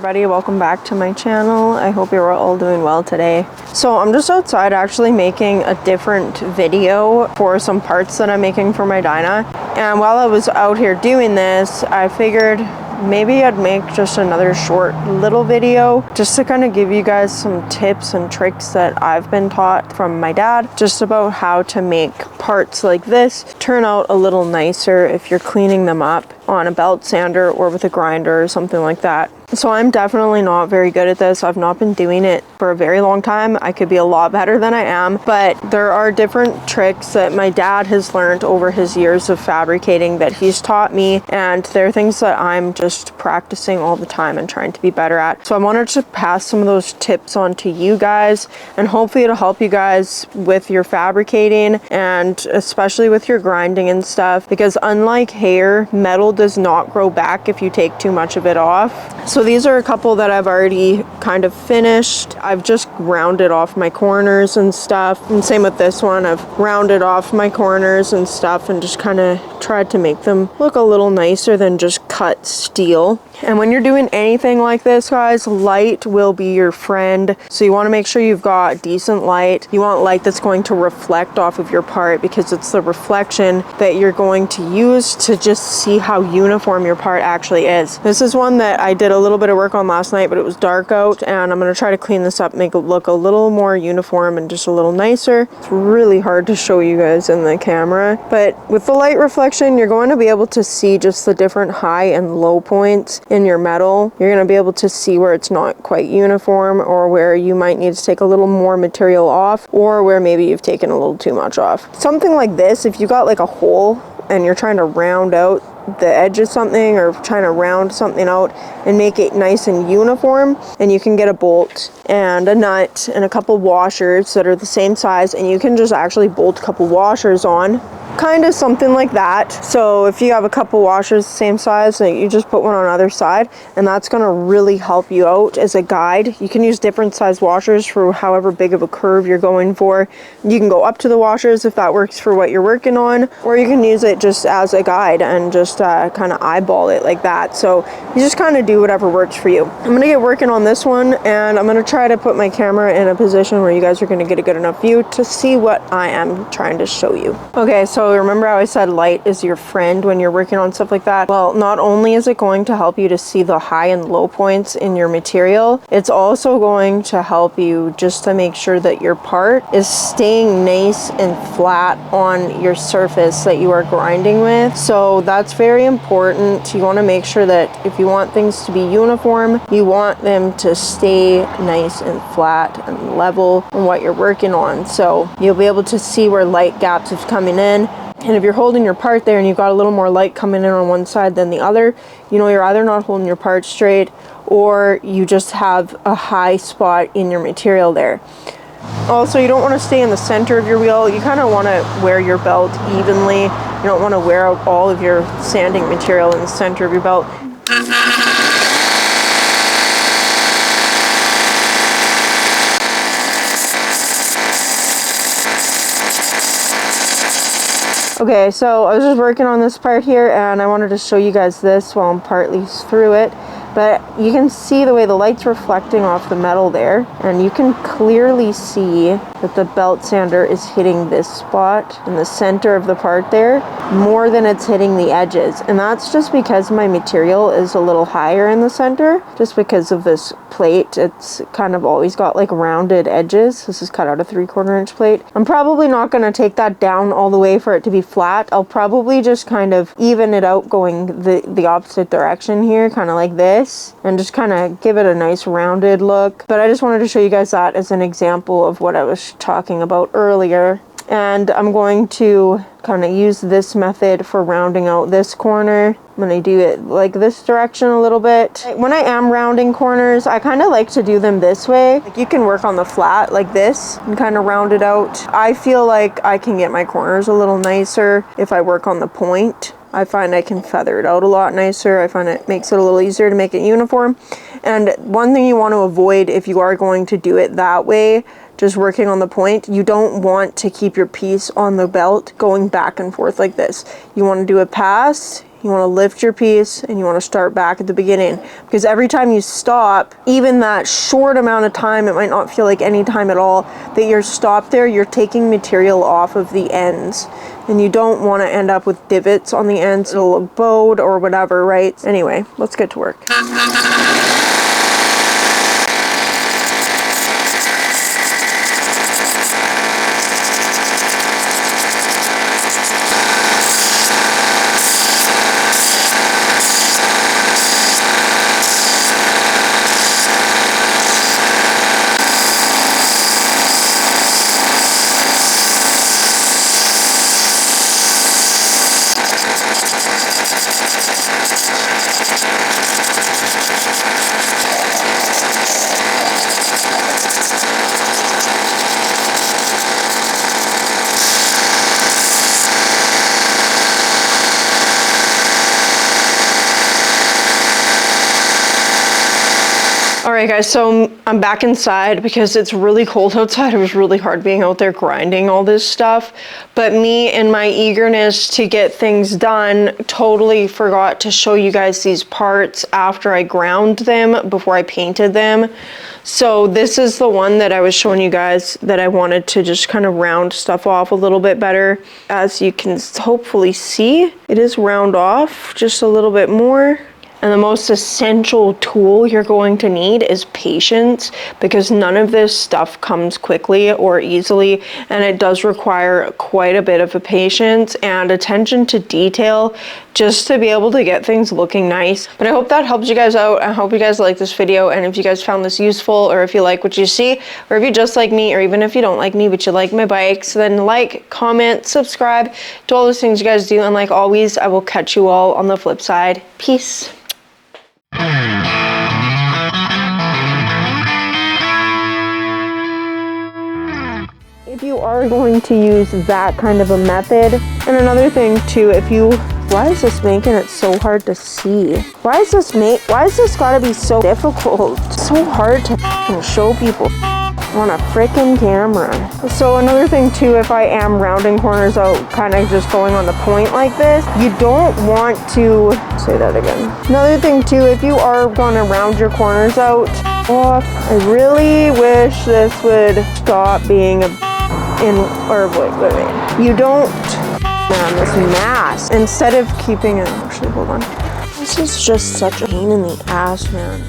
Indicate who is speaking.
Speaker 1: everybody, welcome back to my channel. I hope you're all doing well today. So I'm just outside actually making a different video for some parts that I'm making for my Dyna. And while I was out here doing this, I figured maybe I'd make just another short little video just to kind of give you guys some tips and tricks that I've been taught from my dad just about how to make parts like this turn out a little nicer if you're cleaning them up on a belt sander or with a grinder or something like that. So I'm definitely not very good at this. I've not been doing it for a very long time. I could be a lot better than I am, but there are different tricks that my dad has learned over his years of fabricating that he's taught me, and they're things that I'm just practicing all the time and trying to be better at. So I wanted to pass some of those tips on to you guys, and hopefully it'll help you guys with your fabricating and especially with your grinding and stuff, because unlike hair, metal does not grow back if you take too much of it off. So these are a couple that I've already kind of finished. I've just rounded off my corners and stuff. And same with this one. I've rounded off my corners and stuff and just kind of tried to make them look a little nicer than just cut steel. And when you're doing anything like this, guys, light will be your friend. So you want to make sure you've got decent light. You want light that's going to reflect off of your part, because it's the reflection that you're going to use to just see how uniform your part actually is. This is one that I did a little bit of work on last night, but it was dark out, and I'm going to try to clean this up, make it look a little more uniform and just a little nicer. It's really hard to show you guys in the camera, but with the light reflection, you're going to be able to see just the different high and low points in your metal. You're going to be able to see where it's not quite uniform, or where you might need to take a little more material off, or where maybe you've taken a little too much off. Something like this, if you got like a hole and you're trying to round out the edge of something, or trying to round something out and make it nice and uniform, and you can get a bolt and a nut and a couple washers that are the same size, and you can just actually bolt a couple washers on, kind of something like that. So if you have a couple washers the same size, then you just put one on either side, and that's going to really help you out as a guide. You can use different size washers for however big of a curve you're going for. You can go up to the washers if that works for what you're working on, or you can use it just as a guide and just kind of eyeball it like that. So you just kind of do whatever works for you. I'm going to get working on this one, and I'm going to try to put my camera in a position where you guys are going to get a good enough view to see what I am trying to show you. Okay, so remember how I said light is your friend when you're working on stuff like that? Well, not only is it going to help you to see the high and low points in your material, it's also going to help you just to make sure that your part is staying nice and flat on your surface that you are grinding with. So that's very important. You want to make sure that if you want things to be uniform, you want them to stay nice and flat and level on what you're working on. So you'll be able to see where light gaps is coming in. And if you're holding your part there and you've got a little more light coming in on one side than the other, you know, you're either not holding your part straight, or you just have a high spot in your material there. Also, you don't want to stay in the center of your wheel. You kind of want to wear your belt evenly. You don't want to wear out all of your sanding material in the center of your belt. Okay, so I was just working on this part here, and I wanted to show you guys this while I'm partly through it. But you can see the way the light's reflecting off the metal there, and you can clearly see that the belt sander is hitting this spot in the center of the part there more than it's hitting the edges. And that's just because my material is a little higher in the center, just because of this plate. It's kind of always got like rounded edges. This is cut out a 3/4 inch plate. I'm probably not going to take that down all the way for it to be flat. I'll probably just kind of even it out going the opposite direction here, kind of like this, and just kind of give it a nice rounded look. But I just wanted to show you guys that as an example of what I was talking about earlier. And I'm going to kind of use this method for rounding out this corner. I'm going to do it like this direction a little bit. When I am rounding corners, I kind of like to do them this way. Like, you can work on the flat like this and kind of round it out. I feel like I can get my corners a little nicer if I work on the point. I find I can feather it out a lot nicer. I find it makes it a little easier to make it uniform. And one thing you want to avoid if you are going to do it that way, just working on the point, you don't want to keep your piece on the belt going back and forth like this. You want to do a pass you want to lift your piece, and you want to start back at the beginning. Because every time you stop, even that short amount of time, it might not feel like any time at all, that you're stopped there, you're taking material off of the ends. And you don't want to end up with divots on the ends. It'll look bowed or whatever, right? Anyway, let's get to work. Alright guys, so I'm back inside because it's really cold outside. It was really hard being out there grinding all this stuff. But me and my eagerness to get things done totally forgot to show you guys these parts after I ground them, before I painted them. So this is the one that I was showing you guys that I wanted to just kind of round stuff off a little bit better. As you can hopefully see, it is round off just a little bit more. And the most essential tool you're going to need is patience, because none of this stuff comes quickly or easily, and it does require quite a bit of a patience and attention to detail just to be able to get things looking nice. But I hope that helps you guys out. I hope you guys like this video, and if you guys found this useful, or if you like what you see, or if you just like me, or even if you don't like me but you like my bikes, then like, comment, subscribe, do all those things you guys do. And like always, I will catch you all on the flip side. Peace. If you are going to use that kind of a method, and another thing too, why is this making it so hard to see? Why is this gotta be so difficult? It's so hard to show people on a frickin' camera. So another thing too, if I am rounding corners out, kind of just going on the point like this, you don't want to, say that again. Another thing too, if you are gonna round your corners out off, I really wish this would stop being wait. You don't, man, this mass, instead of keeping it, actually, hold on. This is just such a pain in the ass, man.